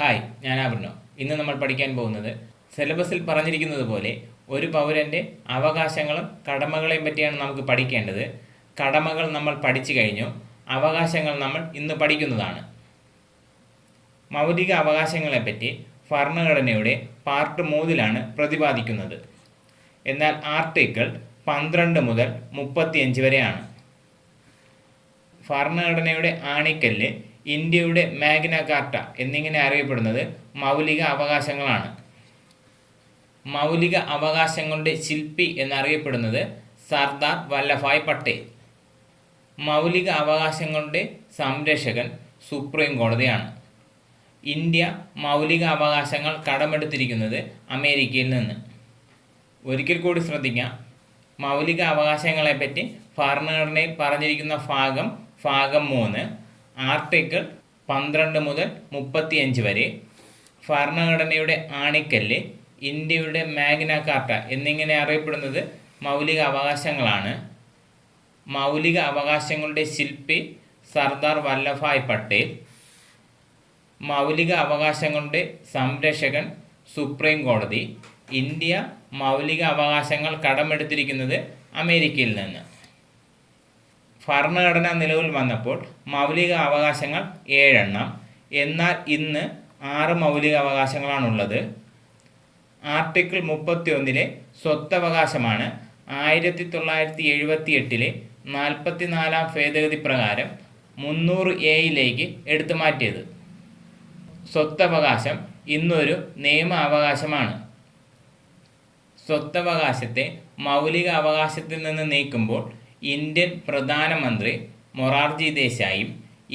Hi, ഞാൻ ആബ്രിനോ. ഇന്ന് നമ്മൾ പഠിക്കാൻ പോകുന്നത് സിലബസിൽ പറഞ്ഞിരിക്കുന്നത് പോലെ ഒരു പൗരൻ്റെ അവകാശങ്ങളും കടമകളെയും പറ്റിയാണ് നമുക്ക് പഠിക്കേണ്ടത്. കടമകൾ നമ്മൾ പഠിച്ചു കഴിഞ്ഞു, അവകാശങ്ങൾ നമ്മൾ ഇന്ന് പഠിക്കുന്നതാണ്. മൗലിക അവകാശങ്ങളെപ്പറ്റി ഭരണഘടനയുടെ പാർട്ട് 3 പ്രതിപാദിക്കുന്നത്. എന്നാൽ ആർട്ടിക്കിൾ 12 മുതൽ 35 വരെയാണ്. ഭരണഘടനയുടെ ആണിക്കല്ല്, ഇന്ത്യയുടെ മാഗ്ന കാർട്ട എന്നിങ്ങനെ അറിയപ്പെടുന്നത് മൗലിക അവകാശങ്ങളാണ്. മൗലിക അവകാശങ്ങളുടെ ശില്പി എന്നറിയപ്പെടുന്നത് സർദാർ വല്ലഭായ് പട്ടേൽ. മൗലിക അവകാശങ്ങളുടെ സംരക്ഷകൻ സുപ്രീം കോടതിയാണ്. ഇന്ത്യ മൗലിക അവകാശങ്ങൾ കടമെടുത്തിരിക്കുന്നത് അമേരിക്കയിൽ നിന്ന്. ഒരിക്കൽ കൂടി ശ്രദ്ധിക്കാം, മൗലിക അവകാശങ്ങളെപ്പറ്റി ഭരണഘടനയിൽ പറഞ്ഞിരിക്കുന്ന ഭാഗം 3, ആർട്ടിക്കിൾ 12 മുതൽ 35 വരെ. ഭരണഘടനയുടെ ആണിക്കല്ല്, ഇന്ത്യയുടെ മാഗ്ന കാർട്ട എന്നിങ്ങനെ അറിയപ്പെടുന്നത് മൗലിക അവകാശങ്ങളാണ്. മൗലിക അവകാശങ്ങളുടെ ശില്പി സർദാർ വല്ലഭായ് പട്ടേൽ. മൗലിക അവകാശങ്ങളുടെ സംരക്ഷകൻ സുപ്രീം കോടതി. ഇന്ത്യ മൗലിക അവകാശങ്ങൾ കടമെടുത്തിരിക്കുന്നത് അമേരിക്കയിൽ നിന്ന്. ഭരണഘടന നിലവിൽ വന്നപ്പോൾ മൗലിക അവകാശങ്ങൾ 7 എന്നാൽ ഇന്ന് 6 മൗലിക അവകാശങ്ങളാണുള്ളത്. ആർട്ടിക്കിൾ 31 സ്വത്തവകാശമാണ് 1978 44 ഭേദഗതി പ്രകാരം 300A എടുത്തു മാറ്റിയത്. സ്വത്തവകാശം ഇന്നൊരു നിയമ അവകാശമാണ്. സ്വത്തവകാശത്തെ മൗലിക അവകാശത്തിൽ നിന്ന് നീക്കുമ്പോൾ ഇന്ത്യൻ പ്രധാനമന്ത്രി മൊറാർജി ദേശായിയും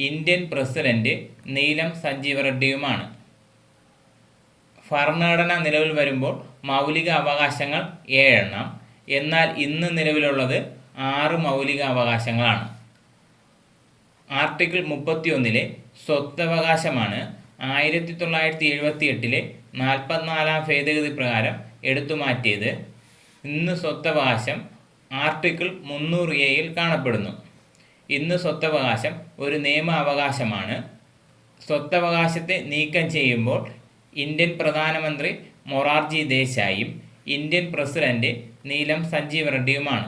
ഇന്ത്യൻ പ്രസിഡന്റ് നീലം സഞ്ജീവ റെഡ്ഡിയുമാണ്. ഭരണഘടന നിലവിൽ വരുമ്പോൾ മൗലിക അവകാശങ്ങൾ 7 എന്നാൽ ഇന്ന് നിലവിലുള്ളത് 6 മൗലിക അവകാശങ്ങളാണ്. ആർട്ടിക്കിൾ 31 സ്വത്തവകാശമാണ് 1978 44 ഭേദഗതി പ്രകാരം എടുത്തു മാറ്റിയത്. ഇന്ന് സ്വത്തവകാശം ആർട്ടിക്കിൾ 300A കാണപ്പെടുന്നു. ഇന്ന് സ്വത്തവകാശം ഒരു നിയമ അവകാശമാണ്. സ്വത്തവകാശത്തെ നീക്കം ചെയ്യുമ്പോൾ ഇന്ത്യൻ പ്രധാനമന്ത്രി മൊറാർജി ദേശായിയും ഇന്ത്യൻ പ്രസിഡന്റ് നീലം സഞ്ജീവ റെഡ്ഡിയുമാണ്.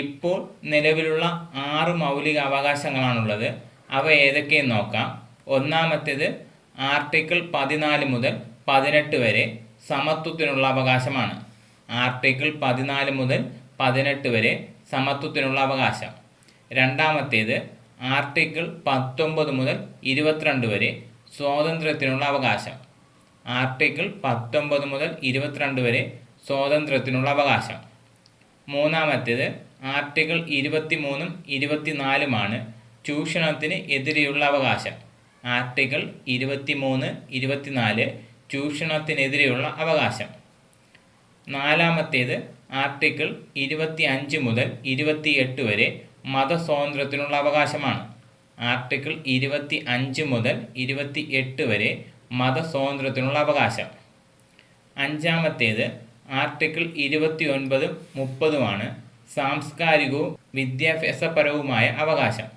ഇപ്പോൾ നിലവിലുള്ള 6 മൗലിക അവകാശങ്ങളാണുള്ളത്. അവ ഏതൊക്കെയെന്ന് നോക്കാം. ഒന്നാമത്തേത് ആർട്ടിക്കിൾ 14 മുതൽ 18 വരെ സമത്വത്തിനുള്ള അവകാശമാണ്. ആർട്ടിക്കിൾ 14 മുതൽ 18 വരെ സമത്വത്തിനുള്ള അവകാശം. രണ്ടാമത്തേത് ആർട്ടിക്കിൾ 19 മുതൽ 22 വരെ സ്വാതന്ത്ര്യത്തിനുള്ള അവകാശം. ആർട്ടിക്കിൾ 19 മുതൽ 22 വരെ സ്വാതന്ത്ര്യത്തിനുള്ള അവകാശം. മൂന്നാമത്തേത് ആർട്ടിക്കിൾ 23 24 ചൂഷണത്തിന് എതിരെയുള്ള അവകാശം. ആർട്ടിക്കിൾ 23 24 ചൂഷണത്തിനെതിരെയുള്ള അവകാശം. നാലാമത്തേത് ആർട്ടിക്കിൾ 25 മുതൽ 28 വരെ മതസ്വാതന്ത്ര്യത്തിനുള്ള അവകാശമാണ്. ആർട്ടിക്കിൾ 25 മുതൽ 28 വരെ മതസ്വാതന്ത്ര്യത്തിനുള്ള അവകാശം. അഞ്ചാമത്തേത് ആർട്ടിക്കിൾ 29 30 സാംസ്കാരികവും വിദ്യാഭ്യാസപരവുമായ അവകാശം.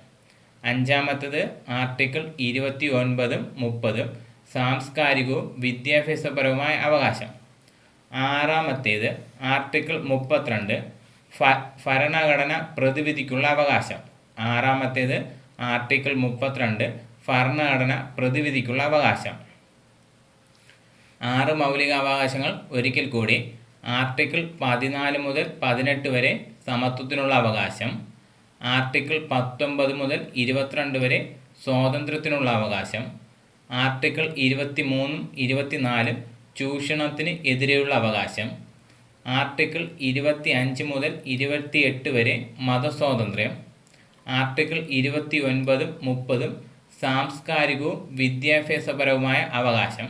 അഞ്ചാമത്തേത് ആർട്ടിക്കിൾ 29 30 സാംസ്കാരികവും വിദ്യാഭ്യാസപരവുമായ അവകാശം. ആറാമത്തേത് ആർട്ടിക്കിൾ 32 ഭരണഘടന പ്രതിവിധിക്കുള്ള അവകാശം. ആറാമത്തേത് ആർട്ടിക്കിൾ 32 ഭരണഘടന പ്രതിവിധിക്കുള്ള അവകാശം. 6 മൗലിക അവകാശങ്ങൾ ഒരിക്കൽ കൂടി. ആർട്ടിക്കിൾ 14 മുതൽ 18 വരെ സമത്വത്തിനുള്ള അവകാശം. ആർട്ടിക്കിൾ 19 മുതൽ 22 വരെ സ്വാതന്ത്ര്യത്തിനുള്ള അവകാശം. ആർട്ടിക്കിൾ 23 24 ചൂഷണത്തിന് എതിരെയുള്ള അവകാശം. ആർട്ടിക്കിൾ 25 മുതൽ 28 വരെ മതസ്വാതന്ത്ര്യം. ആർട്ടിക്കിൾ 29 30 സാംസ്കാരികവും വിദ്യാഭ്യാസപരവുമായ അവകാശം.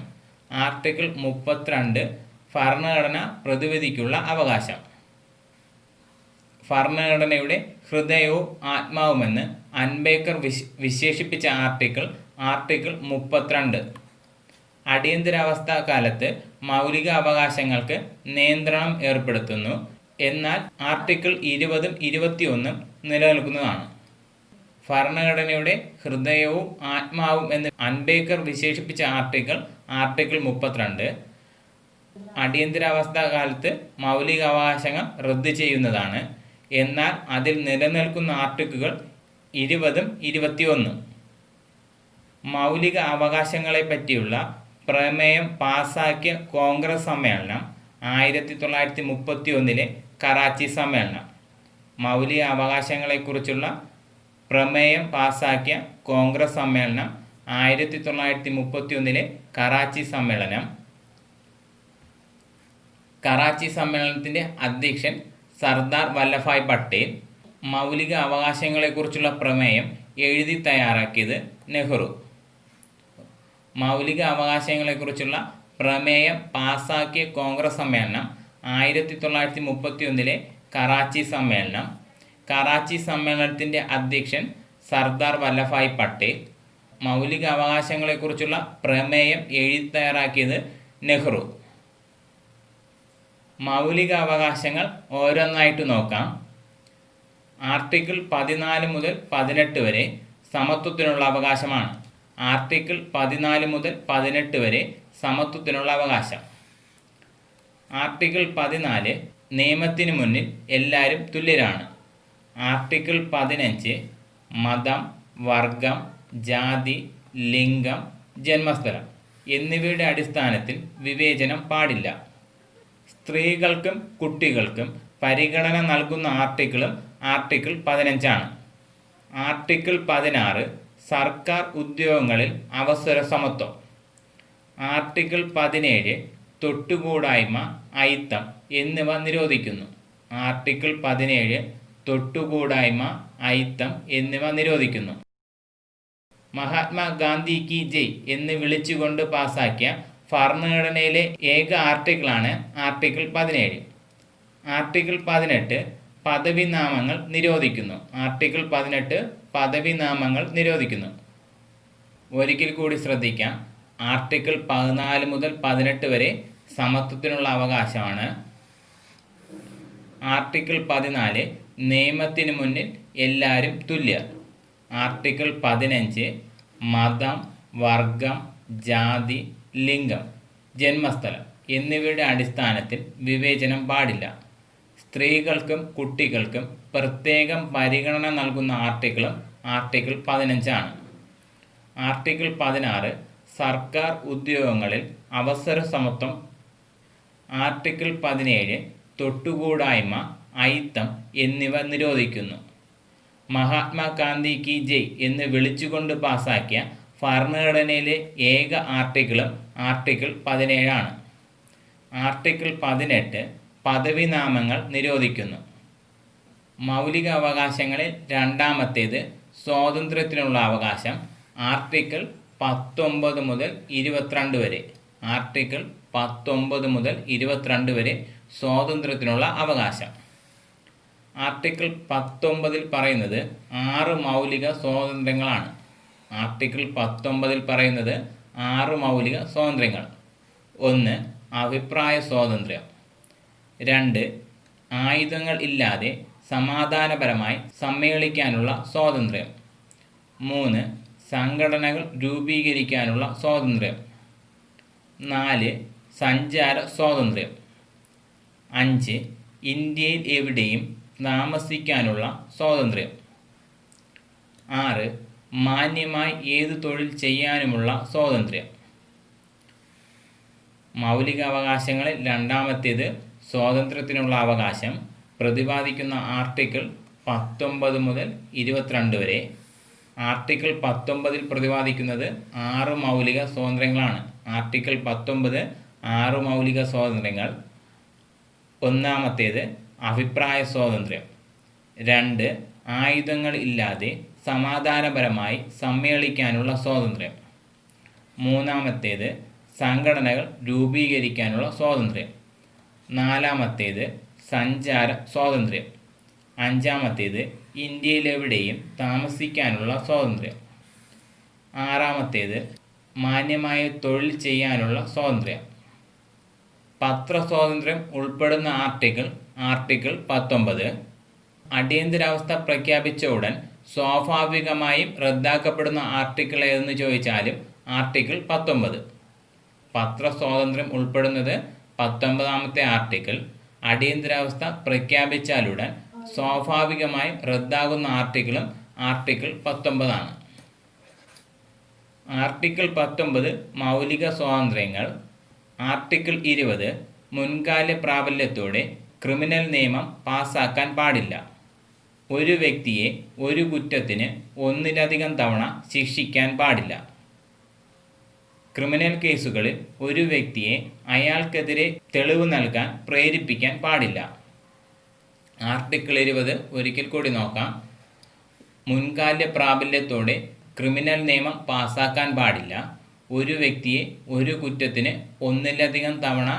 ആർട്ടിക്കിൾ 32 ഭരണഘടന പ്രതിവിധിക്കുള്ള അവകാശം. ഭരണഘടനയുടെ ഹൃദയവും ആത്മാവുമെന്ന് അംബേദ്കർ വിശേഷിപ്പിച്ച ആർട്ടിക്കിൾ 32. അടിയന്തരാവസ്ഥ കാലത്ത് മൗലിക അവകാശങ്ങൾക്ക് നിയന്ത്രണം ഏർപ്പെടുത്തുന്നു. എന്നാൽ ആർട്ടിക്കിൾ 20 21 നിലനിൽക്കുന്നതാണ്. ഭരണഘടനയുടെ ഹൃദയവും ആത്മാവും എന്ന് അൻബേദ്കർ വിശേഷിപ്പിച്ച ആർട്ടിക്കിൾ 32 അടിയന്തരാവസ്ഥ കാലത്ത് മൗലികാവകാശങ്ങൾ റദ്ദ് ചെയ്യുന്നതാണ്. എന്നാൽ അതിൽ നിലനിൽക്കുന്ന ആർട്ടിക്കിളുകൾ 20 21. മൗലിക അവകാശങ്ങളെ പറ്റിയുള്ള പ്രമേയം പാസാക്കിയ കോൺഗ്രസ് സമ്മേളനം 1931 കറാച്ചി സമ്മേളനം. മൗലിക അവകാശങ്ങളെക്കുറിച്ചുള്ള പ്രമേയം പാസാക്കിയ കോൺഗ്രസ് സമ്മേളനം 1931 കറാച്ചി സമ്മേളനം. കറാച്ചി സമ്മേളനത്തിൻ്റെ അധ്യക്ഷൻ സർദാർ വല്ലഭായ് പട്ടേൽ. മൗലിക അവകാശങ്ങളെക്കുറിച്ചുള്ള പ്രമേയം എഴുതി തയ്യാറാക്കിയത് നെഹ്റു. മൗലിക അവകാശങ്ങളെക്കുറിച്ചുള്ള പ്രമേയം പാസാക്കിയ കോൺഗ്രസ് സമ്മേളനം 1931 കറാച്ചി സമ്മേളനം. കറാച്ചി സമ്മേളനത്തിൻ്റെ അധ്യക്ഷൻ സർദാർ വല്ലഭായ് പട്ടേൽ. മൗലിക അവകാശങ്ങളെക്കുറിച്ചുള്ള പ്രമേയം എഴുതി തയ്യാറാക്കിയത് നെഹ്റു. മൗലിക അവകാശങ്ങൾ ഓരോന്നായിട്ട് നോക്കാം. ആർട്ടിക്കിൾ 14 മുതൽ 18 വരെ സമത്വത്തിനുള്ള അവകാശമാണ്. ആർട്ടിക്കിൾ 14 മുതൽ 18 വരെ സമത്വത്തിനുള്ള അവകാശം. ആർട്ടിക്കിൾ 14 നിയമത്തിന് മുന്നിൽ എല്ലാവരും തുല്യരാണ്. ആർട്ടിക്കിൾ 15 മതം, വർഗം, ജാതി, ലിംഗം, ജന്മസ്ഥലം എന്നിവയുടെ അടിസ്ഥാനത്തിൽ വിവേചനം പാടില്ല. സ്ത്രീകൾക്കും കുട്ടികൾക്കും പരിഗണന നൽകുന്ന ആർട്ടിക്കിൾ 15 ആർട്ടിക്കിൾ 16 സർക്കാർ ഉദ്യോഗങ്ങളിൽ അവസര സമത്വം. ആർട്ടിക്കിൾ 17 തൊട്ടുകൂടായ്മ, അയിത്തം എന്നിവ നിരോധിക്കുന്നു. ആർട്ടിക്കിൾ 17 തൊട്ടുകൂടായ്മ, അയിത്തം എന്നിവ നിരോധിക്കുന്നു. മഹാത്മാഗാന്ധി കി ജയ് എന്ന് വിളിച്ചുകൊണ്ട് പാസാക്കിയ ഭരണഘടനയിലെ ഏക ആർട്ടിക്കിളാണ് ആർട്ടിക്കിൾ 17. ആർട്ടിക്കിൾ 18 പദവി നാമങ്ങൾ നിരോധിക്കുന്നു. ആർട്ടിക്കിൾ 18 പദവി നാമങ്ങൾ നിരോധിക്കുന്നു. ഒരിക്കൽ കൂടി ശ്രദ്ധിക്കാം. ആർട്ടിക്കിൾ 14 മുതൽ 18 വരെ സമത്വത്തിനുള്ള അവകാശമാണ്. ആർട്ടിക്കിൾ 14 നിയമത്തിന് മുന്നിൽ എല്ലാവരും തുല്യർ. ആർട്ടിക്കിൾ 15 മതം, വർഗം, ജാതി, ലിംഗം, ജന്മസ്ഥലം എന്നിവയുടെ അടിസ്ഥാനത്തിൽ വിവേചനം പാടില്ല. സ്ത്രീകൾക്കും കുട്ടികൾക്കും പ്രത്യേകം പരിഗണന നൽകുന്ന ആർട്ടിക്കിൾ 15 ആർട്ടിക്കിൾ 16 സർക്കാർ ഉദ്യോഗങ്ങളിൽ അവസര സമത്വം. ആർട്ടിക്കിൾ 17 തൊട്ടുകൂടായ്മ, അയിത്തം എന്നിവ നിരോധിക്കുന്നു. മഹാത്മാഗാന്ധി കി ജയ് എന്ന് വിളിച്ചുകൊണ്ട് പാസാക്കിയ ഭരണഘടനയിലെ ഏക ആർട്ടിക്കിൾ 17 ആർട്ടിക്കിൾ 18 പദവി നാമങ്ങൾ നിരോധിക്കുന്നു. മൗലിക അവകാശങ്ങളിൽ രണ്ടാമത്തേത് സ്വാതന്ത്ര്യത്തിനുള്ള അവകാശം. ആർട്ടിക്കിൾ 19 മുതൽ 22 വരെ. ആർട്ടിക്കിൾ 19 മുതൽ 22 വരെ സ്വാതന്ത്ര്യത്തിനുള്ള അവകാശം. ആർട്ടിക്കിൾ 19 പറയുന്നത് 6 മൗലിക സ്വാതന്ത്ര്യങ്ങളാണ്. ആർട്ടിക്കിൾ 19 പറയുന്നത് 6 മൗലിക സ്വാതന്ത്ര്യങ്ങൾ. 1. അഭിപ്രായ സ്വാതന്ത്ര്യം. 2. ആയുധങ്ങൾ ഇല്ലാതെ സമാധാനപരമായി സമ്മേളിക്കാനുള്ള സ്വാതന്ത്ര്യം. 3. സംഘടനകൾ രൂപീകരിക്കാനുള്ള സ്വാതന്ത്ര്യം. 4. സഞ്ചാര സ്വാതന്ത്ര്യം. 5. ഇന്ത്യയിൽ എവിടെയും താമസിക്കാനുള്ള സ്വാതന്ത്ര്യം. 6. മാന്യമായി ഏതു തൊഴിൽ ചെയ്യാനുമുള്ള സ്വാതന്ത്ര്യം. മൗലിക അവകാശങ്ങളിൽ രണ്ടാമത്തേത് സ്വാതന്ത്ര്യത്തിനുള്ള അവകാശം പ്രതിപാദിക്കുന്ന ആർട്ടിക്കിൾ 19 മുതൽ 22 വരെ. ആർട്ടിക്കിൾ 19 പ്രതിപാദിക്കുന്നത് 6 മൗലിക സ്വാതന്ത്ര്യങ്ങളാണ്. ആർട്ടിക്കിൾ 19 6 മൗലിക സ്വാതന്ത്ര്യങ്ങൾ. ഒന്നാമത്തേത് അഭിപ്രായ സ്വാതന്ത്ര്യം. 2. ആയുധങ്ങൾ ഇല്ലാതെ സമാധാനപരമായി സമ്മേളിക്കാനുള്ള സ്വാതന്ത്ര്യം. 3. സംഘടനകൾ രൂപീകരിക്കാനുള്ള സ്വാതന്ത്ര്യം. 4. സഞ്ചാര സ്വാതന്ത്ര്യം. 5. ഇന്ത്യയിലെവിടെയും താമസിക്കാനുള്ള സ്വാതന്ത്ര്യം. 6. മാന്യമായ തൊഴിൽ ചെയ്യാനുള്ള സ്വാതന്ത്ര്യം. പത്രസ്വാതന്ത്ര്യം ഉൾപ്പെടുന്ന ആർട്ടിക്കിൾ 19. അടിയന്തരാവസ്ഥ പ്രഖ്യാപിച്ച ഉടൻ സ്വാഭാവികമായും റദ്ദാക്കപ്പെടുന്ന ആർട്ടിക്കിൾ ഏതെന്ന് ചോദിച്ചാലും ആർട്ടിക്കിൾ 19. പത്രസ്വാതന്ത്ര്യം ഉൾപ്പെടുന്നത് 19ാമത്തെ ആർട്ടിക്കിൾ. അടിയന്തരാവസ്ഥ പ്രഖ്യാപിച്ചാലുടൻ സ്വാഭാവികമായും റദ്ദാകുന്ന ആർട്ടിക്കിളും ആർട്ടിക്കിൾ 19 ആണ്. ആർട്ടിക്കിൾ 19 മൗലിക സ്വാതന്ത്ര്യങ്ങൾ. ആർട്ടിക്കിൾ 20 മുൻകാല പ്രാബല്യത്തോടെ ക്രിമിനൽ നിയമം പാസാക്കാൻ പാടില്ല. ഒരു വ്യക്തിയെ ഒരു കുറ്റത്തിന് ഒന്നിലധികം തവണ ശിക്ഷിക്കാൻ പാടില്ല. ക്രിമിനൽ കേസുകളിൽ ഒരു വ്യക്തിയെ അയാൾക്കെതിരെ തെളിവ് നൽകാൻ പ്രേരിപ്പിക്കാൻ പാടില്ല. ആർട്ടിക്കിൾ 20 ഒരിക്കൽ കൂടി നോക്കാം. മുൻകാല പ്രാബല്യത്തോടെ ക്രിമിനൽ നിയമം പാസാക്കാൻ പാടില്ല. ഒരു വ്യക്തിയെ ഒരു കുറ്റത്തിന് ഒന്നിലധികം തവണ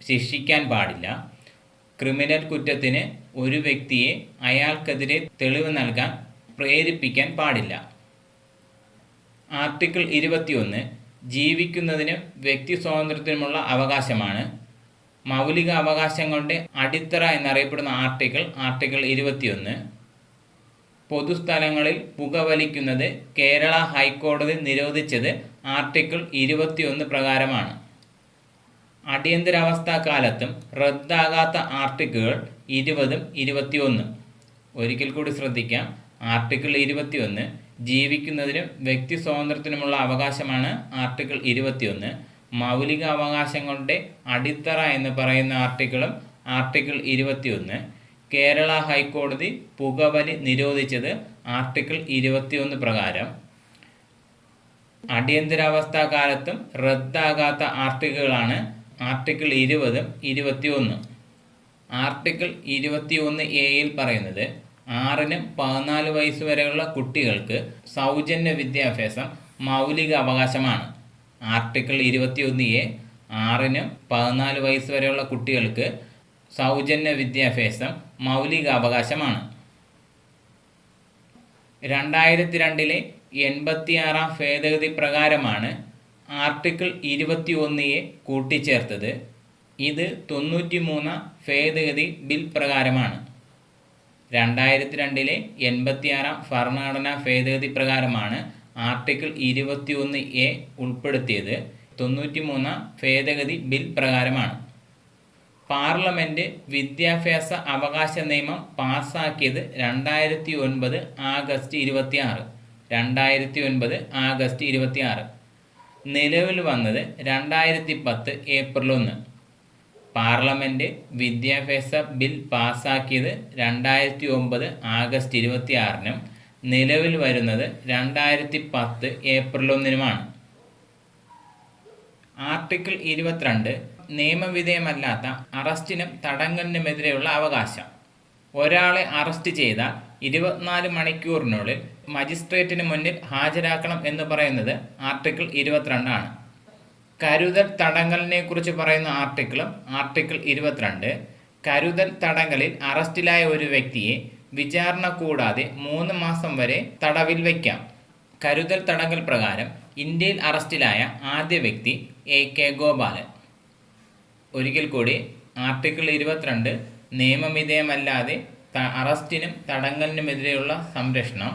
ശിക്ഷിക്കാൻ പാടില്ല. ക്രിമിനൽ കുറ്റത്തിന് ഒരു വ്യക്തിയെ അയാൾക്കെതിരെ തെളിവ് നൽകാൻ പ്രേരിപ്പിക്കാൻ പാടില്ല. ആർട്ടിക്കിൾ 21 ജീവിക്കുന്നതിനും വ്യക്തി സ്വാതന്ത്ര്യത്തിനുമുള്ള അവകാശമാണ്. മൗലിക അവകാശങ്ങളുടെ അടിത്തറ എന്നറിയപ്പെടുന്ന ആർട്ടിക്കിൾ 21. പൊതുസ്ഥലങ്ങളിൽ പുകവലിക്കുന്നത് കേരള ഹൈക്കോടതി നിരോധിച്ചത് ആർട്ടിക്കിൾ 21 പ്രകാരമാണ്. അടിയന്തരാവസ്ഥാ കാലത്തും റദ്ദാകാത്ത ആർട്ടിക്കിളുകൾ 20ഉം 21. ഒരിക്കൽ കൂടി ശ്രദ്ധിക്കാം. ആർട്ടിക്കിൾ 21 ജീവിക്കുന്നതിനും വ്യക്തി സ്വാതന്ത്ര്യത്തിനുമുള്ള അവകാശമാണ് ആർട്ടിക്കിൾ 21. മൗലിക അവകാശങ്ങളുടെ അടിത്തറ എന്ന് പറയുന്ന ആർട്ടിക്കിൾ 21. കേരള ഹൈക്കോടതി പുകവലി നിരോധിച്ചത് ആർട്ടിക്കിൾ 21 പ്രകാരം. അടിയന്തരാവസ്ഥാ കാലത്തും റദ്ദാകാത്ത ആർട്ടിക്കിളുകളാണ് ആർട്ടിക്കിൾ 20ഉം 21. ആർട്ടിക്കിൾ 21A പറയുന്നത് 6-നും 14 വയസ്സ് വരെയുള്ള കുട്ടികൾക്ക് സൗജന്യ വിദ്യാഭ്യാസം മൗലിക അവകാശമാണ്. ആർട്ടിക്കിൾ 21A 6-നും 14 വയസ്സ് വരെയുള്ള കുട്ടികൾക്ക് സൗജന്യ വിദ്യാഭ്യാസം മൗലിക അവകാശമാണ്. 2002 86-ാം ഭേദഗതി പ്രകാരമാണ് ആർട്ടിക്കിൾ 21A കൂട്ടിച്ചേർത്തത്. ഇത് 93-ാം ഭേദഗതി ബിൽ പ്രകാരമാണ്. 2002 86-ാം ഭരണഘടനാ ഭേദഗതി പ്രകാരമാണ് ആർട്ടിക്കിൾ 21A ഉൾപ്പെടുത്തിയത്. 93-ാം ഭേദഗതി ബിൽ പ്രകാരമാണ്. പാർലമെൻറ്റ് വിദ്യാഭ്യാസ അവകാശ നിയമം പാസ്സാക്കിയത് 2009 ആഗസ്റ്റ് 26. 2009 ആഗസ്റ്റ് 26. നിലവിൽ വന്നത് 2010 ഏപ്രിൽ 1. പാർലമെൻറ്റ് വിദ്യാഭ്യാസ ബിൽ പാസ്സാക്കിയത് 2009 ആഗസ്റ്റ് 26-നും നിലവിൽ വരുന്നത് 2010 ഏപ്രിൽ 1-നുമാണ്. ആർട്ടിക്കിൾ 22 നിയമവിധേയമല്ലാത്ത അറസ്റ്റിനും തടങ്കലിനുമെതിരെയുള്ള അവകാശം. ഒരാളെ അറസ്റ്റ് ചെയ്താൽ 24 മണിക്കൂറിനുള്ളിൽ മജിസ്ട്രേറ്റിന് മുന്നിൽ ഹാജരാക്കണം എന്ന് പറയുന്നത് ആർട്ടിക്കിൾ 22 ആണ്. കരുതൽ തടങ്കലിനെ കുറിച്ച് പറയുന്ന ആർട്ടിക്കിൾ 22. കരുതൽ തടങ്കലിൽ അറസ്റ്റിലായ ഒരു വ്യക്തിയെ വിചാരണ കൂടാതെ 3 മാസം വരെ തടവിൽ വയ്ക്കാം. കരുതൽ തടങ്കൽ പ്രകാരം ഇന്ത്യയിൽ അറസ്റ്റിലായ ആദ്യ വ്യക്തി AK ഗോപാലൻ. ഒരിക്കൽ കൂടി ആർട്ടിക്കിൾ 22 നിയമവിധേയമല്ലാതെ അറസ്റ്റിനും തടങ്കലിനുമെതിരെയുള്ള സംരക്ഷണം.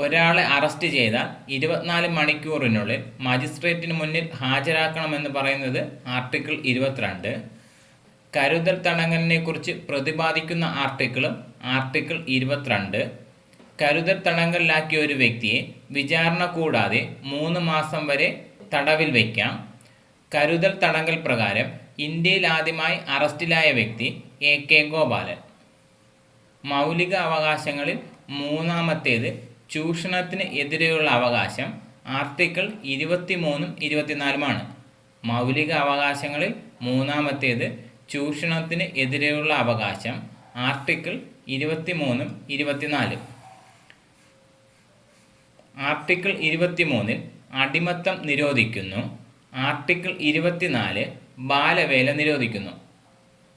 ഒരാളെ അറസ്റ്റ് ചെയ്താൽ 24 മണിക്കൂറിനുള്ളിൽ മജിസ്ട്രേറ്റിന് മുന്നിൽ ഹാജരാക്കണമെന്ന് പറയുന്നത് ആർട്ടിക്കിൾ 22. കരുതൽ തടങ്കലിനെ കുറിച്ച് പ്രതിപാദിക്കുന്ന ആർട്ടിക്കിൾ 22. കരുതൽ തടങ്കലിലാക്കിയ ഒരു വ്യക്തിയെ വിചാരണ കൂടാതെ 3 മാസം വരെ തടവിൽ വയ്ക്കാം. കരുതൽ തടങ്കൽ പ്രകാരം ഇന്ത്യയിൽ ആദ്യമായി അറസ്റ്റിലായ വ്യക്തി AK ഗോപാലൻ. മൗലിക അവകാശങ്ങളിൽ മൂന്നാമത്തേത് ചൂഷണത്തിന് എതിരെയുള്ള അവകാശം. ആർട്ടിക്കിൾ 23ഉം 24-മാണ്. മൗലിക അവകാശങ്ങളിൽ മൂന്നാമത്തേത് ചൂഷണത്തിന് എതിരെയുള്ള അവകാശം. ആർട്ടിക്കിൾ 23ഉം 24. ആർട്ടിക്കിൾ 23-ൽ അടിമത്തം നിരോധിക്കുന്നു. ആർട്ടിക്കിൾ 24 ബാലവേല നിരോധിക്കുന്നു.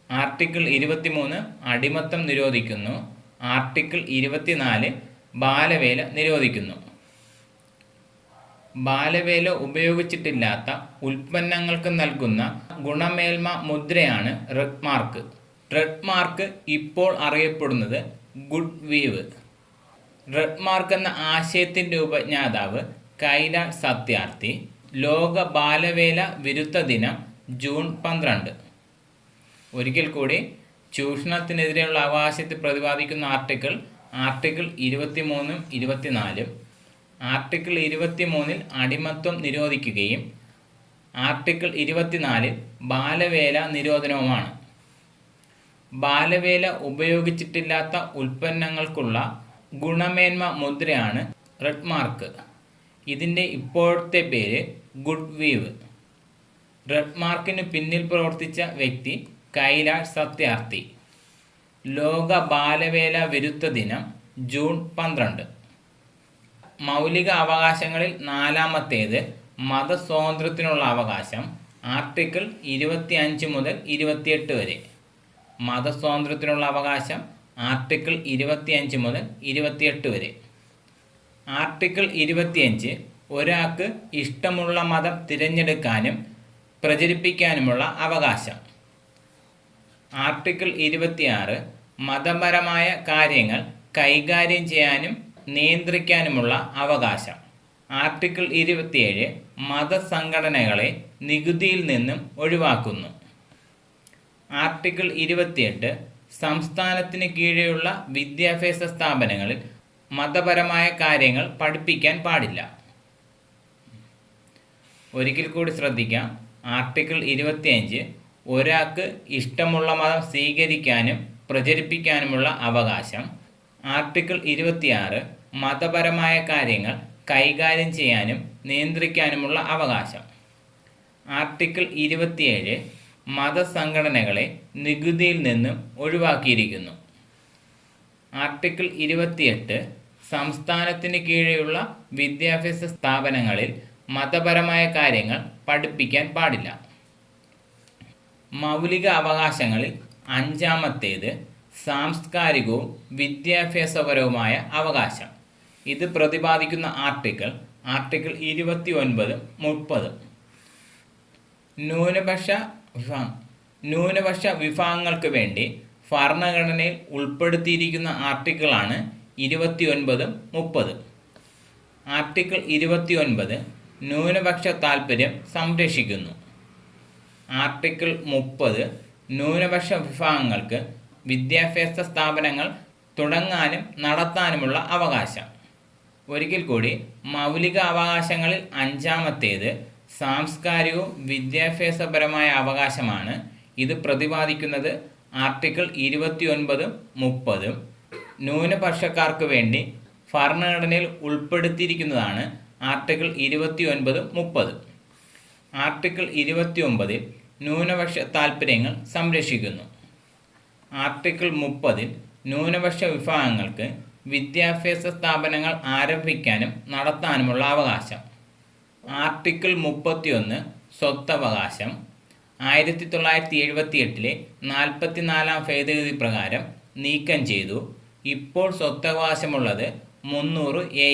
ആർട്ടിക്കിൾ 23 അടിമത്തം നിരോധിക്കുന്നു. ആർട്ടിക്കിൾ 24 ബാലവേല നിരോധിക്കുന്നു. ബാലവേല ഉപയോഗിച്ചിട്ടില്ലാത്ത ഉൽപ്പന്നങ്ങൾക്ക് നൽകുന്ന ഗുണമേന്മ മുദ്രയാണ് റെഡ് മാർക്ക്. റെഡ് മാർക്ക് ഇപ്പോൾ അറിയപ്പെടുന്നത് ഗുഡ് വീവ്. റെഡ് മാർക്ക് എന്ന ആശയത്തിൻ്റെ ഉപജ്ഞാതാവ് കൈലാഷ് സത്യാർത്ഥി. ലോക ബാലവേല വിരുദ്ധ ദിനം ജൂൺ 12. ഒരിക്കൽ കൂടി, ചൂഷണത്തിനെതിരെയുള്ള അവകാശത്തെ പ്രതിപാദിക്കുന്ന ആർട്ടിക്കിൾ 23 24. ആർട്ടിക്കിൾ 23 അടിമത്വം നിരോധിക്കുകയും ആർട്ടിക്കിൾ 24 ബാലവേല നിരോധനവുമാണ്. ബാലവേല ഉപയോഗിച്ചിട്ടില്ലാത്ത ഉൽപ്പന്നങ്ങൾക്കുള്ള ഗുണമേന്മ മുദ്രയാണ് റെഡ് മാർക്ക്. ഇതിൻ്റെ ഇപ്പോഴത്തെ പേര് ഗുഡ് വീവ്. റെഡ് മാർക്കിന് പിന്നിൽ പ്രവർത്തിച്ച വ്യക്തി കൈലാഷ് സത്യാർത്ഥി. ലോക ബാലവേല വിരുദ്ധ ദിനം ജൂൺ 12. മൗലിക അവകാശങ്ങളിൽ 4-ാമത്തേത് മതസ്വാതന്ത്ര്യത്തിനുള്ള അവകാശം. ആർട്ടിക്കിൾ 25 മുതൽ 28 വരെ. മതസ്വാതന്ത്ര്യത്തിനുള്ള അവകാശം ആർട്ടിക്കിൾ 25 മുതൽ 28 വരെ. ആർട്ടിക്കിൾ 25 ഒരാൾക്ക് ഇഷ്ടമുള്ള മതം തിരഞ്ഞെടുക്കാനും പ്രചരിപ്പിക്കാനുമുള്ള അവകാശം. ആർട്ടിക്കിൾ 26 മതപരമായ കാര്യങ്ങൾ കൈകാര്യം ചെയ്യാനും നിയന്ത്രിക്കാനുമുള്ള അവകാശം. ആർട്ടിക്കിൾ 27 മതസംഘടനകളെ നികുതിയിൽ നിന്നും ഒഴിവാക്കുന്നു. ആർട്ടിക്കിൾ 28 സംസ്ഥാനത്തിന് കീഴെയുള്ള വിദ്യാഭ്യാസ സ്ഥാപനങ്ങളിൽ മതപരമായ കാര്യങ്ങൾ പഠിപ്പിക്കാൻ പാടില്ല. ഒരിക്കൽ കൂടി ശ്രദ്ധിക്കാം. ആർട്ടിക്കിൾ 25 ഒരാൾക്ക് ഇഷ്ടമുള്ള മതം സ്വീകരിക്കാനും പ്രചരിപ്പിക്കാനുമുള്ള അവകാശം. ആർട്ടിക്കിൾ 26 മതപരമായ കാര്യങ്ങൾ കൈകാര്യം ചെയ്യാനും നിയന്ത്രിക്കാനുമുള്ള അവകാശം. ആർട്ടിക്കിൾ 27 മതസംഘടനകളെ നികുതിയിൽ നിന്നും ഒഴിവാക്കിയിരിക്കുന്നു. ആർട്ടിക്കിൾ 28 സംസ്ഥാനത്തിന് കീഴെയുള്ള വിദ്യാഭ്യാസ സ്ഥാപനങ്ങളിൽ മതപരമായ കാര്യങ്ങൾ പഠിപ്പിക്കാൻ പാടില്ല. മൗലിക അവകാശങ്ങളിൽ 5-ാമത്തേത് സാംസ്കാരികവും വിദ്യാഭ്യാസപരവുമായ അവകാശം. ഇത് പ്രതിപാദിക്കുന്ന ആർട്ടിക്കിൾ 29 30. ന്യൂനപക്ഷ വിഭാഗങ്ങൾക്ക് വേണ്ടി ഭരണഘടനയിൽ ഉൾപ്പെടുത്തിയിരിക്കുന്ന ആർട്ടിക്കിളാണ് 29 30. ആർട്ടിക്കിൾ 29 ന്യൂനപക്ഷ താൽപ്പര്യം സംരക്ഷിക്കുന്നു. ആർട്ടിക്കിൾ 30 ന്യൂനപക്ഷ വിഭാഗങ്ങൾക്ക് വിദ്യാഭ്യാസ സ്ഥാപനങ്ങൾ തുടങ്ങാനും നടത്താനുമുള്ള അവകാശം. ഒരിക്കൽ കൂടി, മൗലിക അവകാശങ്ങളിൽ 5-ാമത്തേത് സാംസ്കാരികവും വിദ്യാഭ്യാസപരമായ അവകാശമാണ്. ഇത് പ്രതിപാദിക്കുന്നത് ആർട്ടിക്കിൾ 29 30. ന്യൂനപക്ഷക്കാർക്ക് വേണ്ടി ഭരണഘടനയിൽ ഉൾപ്പെടുത്തിയിരിക്കുന്നതാണ് ആർട്ടിക്കിൾ 29 30. ആർട്ടിക്കിൾ 29 ന്യൂനപക്ഷ താൽപ്പര്യങ്ങൾ സംരക്ഷിക്കുന്നു. ആർട്ടിക്കിൾ 30 ന്യൂനപക്ഷ വിഭാഗങ്ങൾക്ക് വിദ്യാഭ്യാസ സ്ഥാപനങ്ങൾ ആരംഭിക്കാനും നടത്താനുമുള്ള അവകാശം. ആർട്ടിക്കിൾ 31 സ്വത്തവകാശം. 1978 44-ാം ഭേദഗതി പ്രകാരം നീക്കം ചെയ്തു. ഇപ്പോൾ സ്വത്തവകാശമുള്ളത് 300A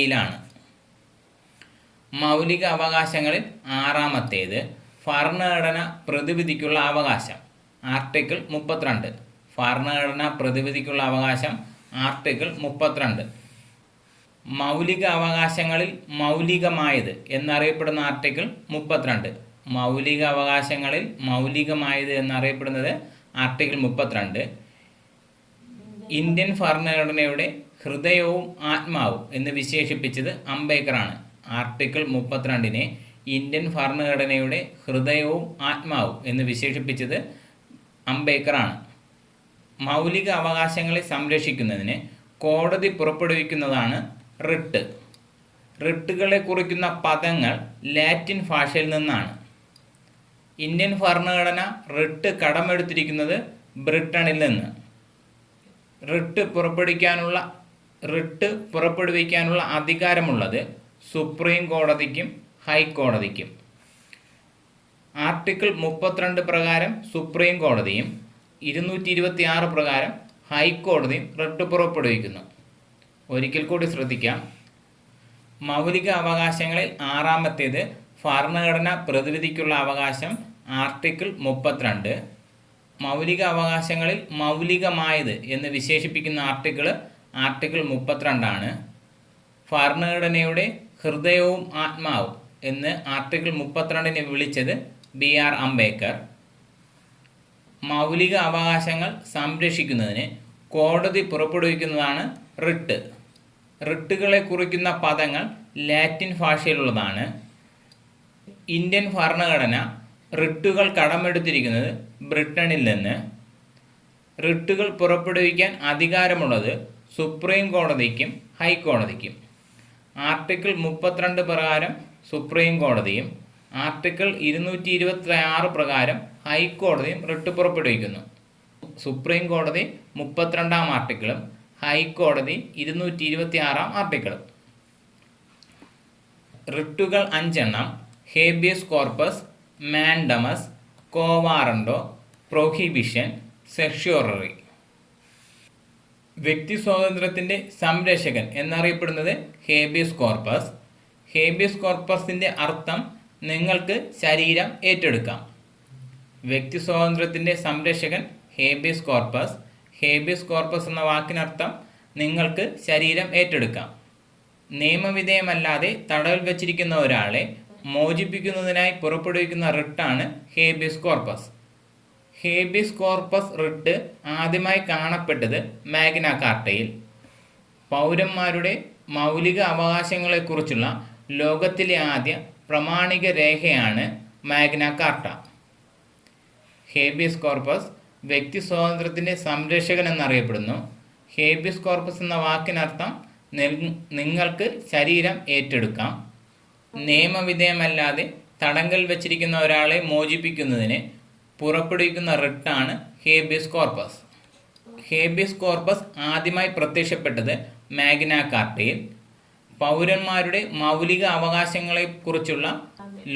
മൗലിക അവകാശങ്ങളിൽ 6-ാമത്തേത് ഭരണഘടന പ്രതിവിധിക്കുള്ള അവകാശം. ആർട്ടിക്കിൾ 32. ഭരണഘടന പ്രതിവിധിക്കുള്ള അവകാശം ആർട്ടിക്കിൾ 32. മൗലിക അവകാശങ്ങളിൽ മൗലികമായത് എന്നറിയപ്പെടുന്ന ആർട്ടിക്കിൾ 32. മൗലിക അവകാശങ്ങളിൽ മൗലികമായത് എന്നറിയപ്പെടുന്നത് ആർട്ടിക്കിൾ 32. ഇന്ത്യൻ ഭരണഘടനയുടെ ഹൃദയവും ആത്മാവും എന്ന് വിശേഷിപ്പിച്ചത് അംബേദ്കറാണ്. ആർട്ടിക്കിൾ 32 ഇന്ത്യൻ ഭരണഘടനയുടെ ഹൃദയവും ആത്മാവും എന്ന് വിശേഷിപ്പിച്ചത് അംബേദ്കറാണ്. മൗലിക അവകാശങ്ങളെ സംരക്ഷിക്കുന്നതിന് കോടതി പുറപ്പെടുവിക്കുന്നതാണ് റിട്ട്. റിട്ടുകളെ കുറിക്കുന്ന പദങ്ങൾ ലാറ്റിൻ ഭാഷയിൽ നിന്നാണ്. ഇന്ത്യൻ ഭരണഘടന റിട്ട് കടമെടുത്തിരിക്കുന്നത് ബ്രിട്ടനിൽ നിന്ന്. റിട്ട് പുറപ്പെടുവിക്കാനുള്ള അധികാരമുള്ളത് സുപ്രീം കോടതിക്കും ഹൈക്കോടതിക്കും. ആർട്ടിക്കിൾ 32 പ്രകാരം സുപ്രീം കോടതിയും 226 പ്രകാരം ഹൈക്കോടതിയും റിട്ട് പുറപ്പെടുവിക്കുന്നു. ഒരിക്കൽ കൂടി ശ്രദ്ധിക്കാം. മൗലിക അവകാശങ്ങളിൽ 6-ാമത്തേത് ഭരണഘടന പ്രതിവിധിക്കുള്ള അവകാശം. ആർട്ടിക്കിൾ 32. മൗലിക അവകാശങ്ങളിൽ മൗലികമായത് എന്ന് വിശേഷിപ്പിക്കുന്ന ആർട്ടിക്കിൾ 32 ആണ്. ഭരണഘടനയുടെ ഹൃദയവും ആത്മാവും എന്ന് ആർട്ടിക്കിൾ 32 വിളിച്ചത് BR അംബേദ്കർ. മൗലിക അവകാശങ്ങൾ സംരക്ഷിക്കുന്നതിന് കോടതി പുറപ്പെടുവിക്കുന്നതാണ് റിട്ട്. റിട്ടുകളെ കുറിക്കുന്ന പദങ്ങൾ ലാറ്റിൻ ഭാഷയിലുള്ളതാണ്. ഇന്ത്യൻ ഭരണഘടന റിട്ടുകൾ കടമെടുത്തിരിക്കുന്നത് ബ്രിട്ടനിൽ നിന്ന്. റിട്ടുകൾ പുറപ്പെടുവിക്കാൻ അധികാരമുള്ളത് സുപ്രീം കോടതിക്കും ഹൈക്കോടതിക്കും. ആർട്ടിക്കിൾ 32 പ്രകാരം സുപ്രീം കോടതിയും ആർട്ടിക്കിൾ 226 പ്രകാരം ഹൈക്കോടതിയും റിട്ട് പുറപ്പെടുവിക്കുന്നു. സുപ്രീം കോടതി 32 ആർട്ടിക്കിളും ഹൈക്കോടതി 226 ആർട്ടിക്കിളും. റിട്ടുകൾ 5 എണ്ണം: habeas corpus, mandamus, quo warranto, prohibition, certiorari. വ്യക്തി സ്വാതന്ത്ര്യത്തിൻ്റെ സംരക്ഷകൻ എന്നറിയപ്പെടുന്നത് ഹേബിയസ് കോർപ്പസ്. ഹേബിയസ് കോർപ്പസിൻ്റെ അർത്ഥം നിങ്ങൾക്ക് ശരീരം ഏറ്റെടുക്കാം. വ്യക്തി സ്വാതന്ത്ര്യത്തിൻ്റെ സംരക്ഷകൻ ഹേബിയസ് കോർപ്പസ്. ഹേബിയസ് കോർപ്പസ് എന്ന വാക്കിനർത്ഥം നിങ്ങൾക്ക് ശരീരം ഏറ്റെടുക്കാം. നിയമവിധേയമല്ലാതെ തടവിൽ വച്ചിരിക്കുന്ന ഒരാളെ മോചിപ്പിക്കുന്നതിനായി പുറപ്പെടുവിക്കുന്ന റിട്ടാണ് habeas corpus. Habeas corpus writ ആദ്യമായി കാണപ്പെട്ടത് മാഗ്ന കാർട്ടയിൽ. പൗരന്മാരുടെ മൗലിക അവകാശങ്ങളെക്കുറിച്ചുള്ള ലോകത്തിലെ ആദ്യ പ്രമാണിക രേഖയാണ് മാഗ്ന കാർട്ട. ഹേബിയസ് കോർപ്പസ് വ്യക്തി സ്വാതന്ത്ര്യത്തിൻ്റെ സംരക്ഷകൻ എന്നറിയപ്പെടുന്നു. ഹേബിയസ് കോർപ്പസ് എന്ന വാക്കിനർത്ഥം നിങ്ങൾക്ക് ശരീരം ഏറ്റെടുക്കാം. നിയമവിധേയമല്ലാതെ തടങ്കൽ വച്ചിരിക്കുന്ന ഒരാളെ മോചിപ്പിക്കുന്നതിന് പുറപ്പെടുവിക്കുന്ന റിട്ടാണ് ഹേബിയസ് കോർപ്പസ്. ഹേബിയസ് കോർപ്പസ് ആദ്യമായി പ്രത്യക്ഷപ്പെട്ടത് മാഗ്ന കാർട്ടയിൽ. പൗരന്മാരുടെ മൗലിക അവകാശങ്ങളെക്കുറിച്ചുള്ള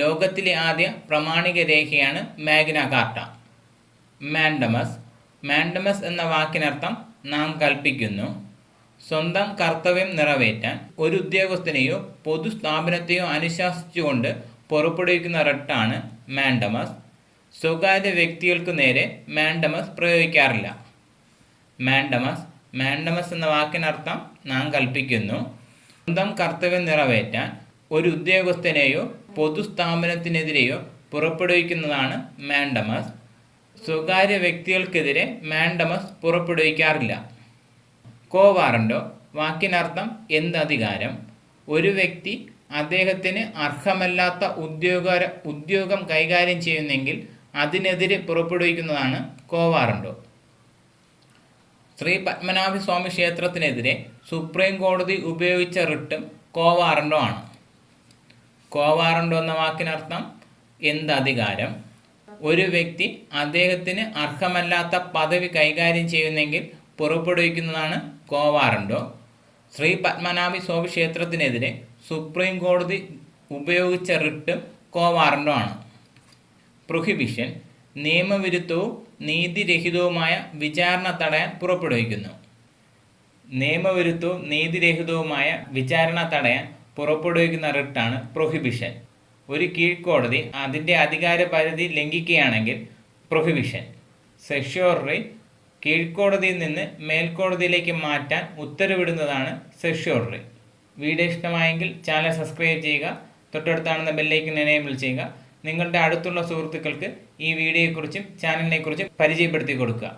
ലോകത്തിലെ ആദ്യ പ്രമാണിക രേഖയാണ് മാഗ്ന കാർട്ട. മാൻഡമസ്. മാൻഡമസ് എന്ന വാക്കിനർത്ഥം നാം കൽപ്പിക്കുന്നു. സ്വന്തം കർത്തവ്യം നിറവേറ്റാൻ ഒരു ഉദ്യോഗസ്ഥനെയോ പൊതുസ്ഥാപനത്തെയോ അനുശാസിച്ചുകൊണ്ട് പുറപ്പെടുവിക്കുന്ന റിട്ടാണ് മാൻഡമസ്. സ്വകാര്യ വ്യക്തികൾക്ക് നേരെ മാൻഡമസ് പ്രയോഗിക്കാറില്ല. മാൻഡമസ് എന്ന വാക്കിനർത്ഥം നാം കൽപ്പിക്കുന്നു. സ്വന്തം കർത്തവ്യം നിറവേറ്റാൻ ഒരു ഉദ്യോഗസ്ഥനെയോ പൊതുസ്ഥാപനത്തിനെതിരെയോ പുറപ്പെടുവിക്കുന്നതാണ് മാൻഡമസ്. സ്വകാര്യ വ്യക്തികൾക്കെതിരെ മാൻഡമസ് പുറപ്പെടുവിക്കാറില്ല. കോവാറണ്ടോ വാക്കിനർത്ഥം എന്തധികാരം. ഒരു വ്യക്തി അദ്ദേഹത്തിന് അർഹമല്ലാത്ത ഉദ്യോഗം കൈകാര്യം ചെയ്യുന്നെങ്കിൽ അതിനെതിരെ പുറപ്പെടുവിക്കുന്നതാണ് കോവാറണ്ടോ. ശ്രീ പത്മനാഭസ്വാമി ക്ഷേത്രത്തിനെതിരെ സുപ്രീം കോടതി ഉപയോഗിച്ച റിട്ടും കോവാറണ്ടോ ആണ്. കോവാറണ്ടോ എന്ന വാക്കിനർത്ഥം എന്തധികാരം. ഒരു വ്യക്തി അദ്ദേഹത്തിന് അർഹമല്ലാത്ത പദവി കൈകാര്യം ചെയ്യുന്നെങ്കിൽ പുറപ്പെടുവിക്കുന്നതാണ് കോവാറണ്ടോ. ശ്രീ പത്മനാഭസ്വാമി ക്ഷേത്രത്തിനെതിരെ സുപ്രീം കോടതി ഉപയോഗിച്ച റിട്ടും കോവാറണ്ടോ ആണ്. പ്രൊഹിബിഷൻ നിയമവിരുദ്ധവും നീതിരഹിതവുമായ വിചാരണ തടയാൻ പുറപ്പെടുവിക്കുന്നു. നിയമവിരുദ്ധവും നീതിരഹിതവുമായ വിചാരണ തടയാൻ പുറപ്പെടുവിക്കുന്ന റിട്ടാണ് പ്രൊഹിബിഷൻ. ഒരു കീഴ്ക്കോടതി അതിൻ്റെ അധികാര പരിധി ലംഘിക്കുകയാണെങ്കിൽ പ്രൊഹിബിഷൻ. സെഷ്യോററി കീഴ്ക്കോടതിയിൽ നിന്ന് മേൽക്കോടതിയിലേക്ക് മാറ്റാൻ ഉത്തരവിടുന്നതാണ് സെഷ്യോററി. വീഡിയോ ഇഷ്ടമായെങ്കിൽ ചാനൽ സബ്സ്ക്രൈബ് ചെയ്യുക. തൊട്ടടുത്താണെന്ന ബെല്ലൈക്കൻ എനേബിൾ ചെയ്യുക. നിങ്ങളുടെ അടുത്തുള്ള സുഹൃത്തുക്കൾക്ക് ഈ വീഡിയോയെക്കുറിച്ചും ചാനലിനെക്കുറിച്ചും പരിചയപ്പെടുത്തി കൊടുക്കുക.